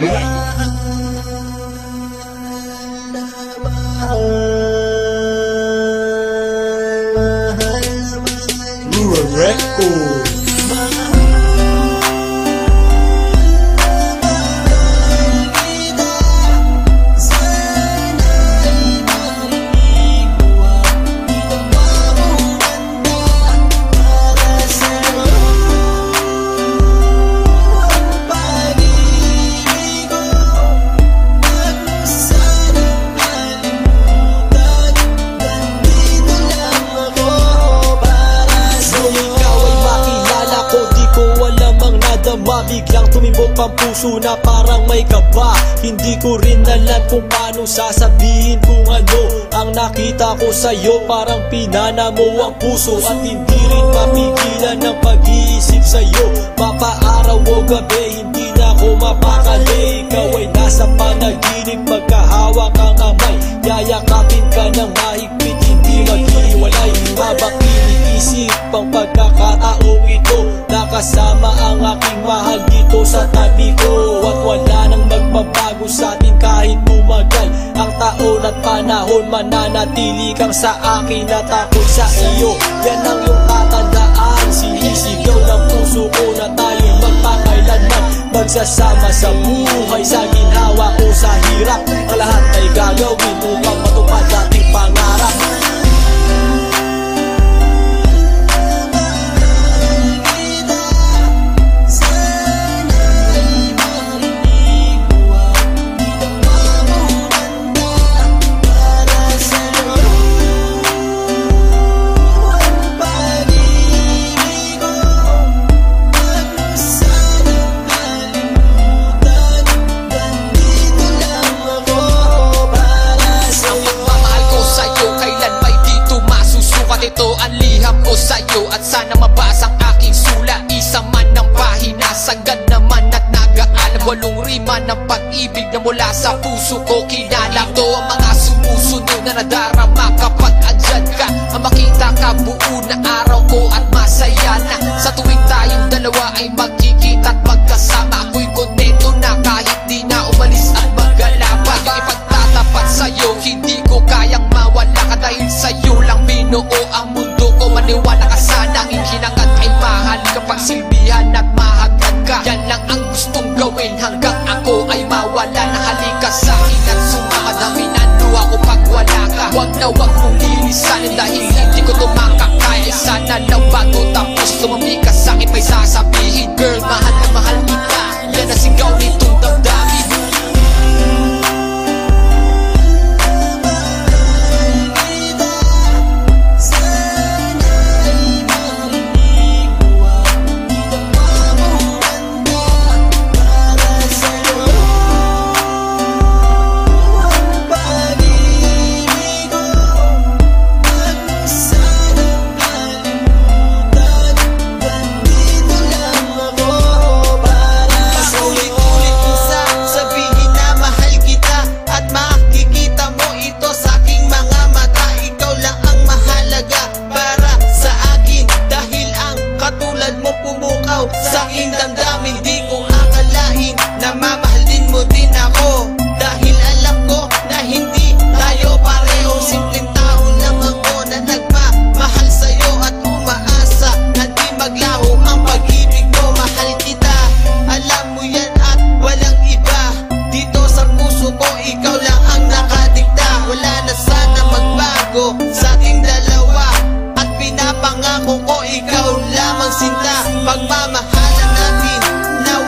Record. Biglang tumimbok ang puso na parang may kaba. Hindi ko rin alam kung paano sasabihin kung ano ang nakita ko sa'yo. Parang pinana mo ang puso at hindi rin mapigilan ng pag-iisip sa'yo. Mapaaraw o gabi, hindi na ako mapakali. Ikaw ay nasa panaginip, magkahawak ang kamay. Yayakapin ka ng mahigpit, hindi maghiwalay. Habang iniisip ang pagkakataong ito, nakasama ang aking mahal dito sa tabi ko. At wala nang magbabago sa atin kahit tumagal ang taon at panahon. Mananatili kang sa akin at ako sa iyo. Yan ang iyong tatandaan. Sinisigaw ng puso ko na tayo magpakailanman. Magsasama sa buhay, sa ginhawa o sa hirap. Ang lahat ay gagawin upang matupad ating pangarap. Ito ang liham ko sa'yo at sana mabasa ang aking sula. Isa man ng pahina, sagad naman at nag-aalam. 8 rima ng pag-ibig na mula sa puso ko kinala. Ito ang mga sumusunod na nadarama kapag andyan ka. Ang makita ka buo na araw ko at masaya na. Sa tuwing tayong dalawa ay magkikita at magkasama. Ako'y kontento na kahit di na umalis at maggalapa. Yung ipagtatapat sa'yo, hindi ko kayang mawala ka. Dahil sa'yo lang binuo ang mundo ko. Maniwala ka sana, ang hinangad ay mahal kapag silbihan at mahagad ka. Yan lang ang gustong gawin hanggang ako ay mawala na. Halika sa'kin at sumama na minano ako pag wala ka. Huwag na huwag mong lilisanin dahil hindi ko tumakakaya. Sana lang bago tapos tumami ka sa'kin may sasabihin. Girl, mahal na mahal kita. Yan ang sigaw nitong damdamin. Sa aking damdamin, di ko akalain na mamahalin mo din ako. Dahil alam ko na hindi tayo pareho. Simpleng tao lang ako na nagmamahal sa'yo at umaasa na di maglaho ang pag-ibig ko. Mahal kita, alam mo yan at walang iba. Dito sa puso ko, ikaw lang ang nakadikta. Wala na sana magbago sa ating dalawa. At pinapangako ko, ikaw lamang sinta. Pagmamahalan natin na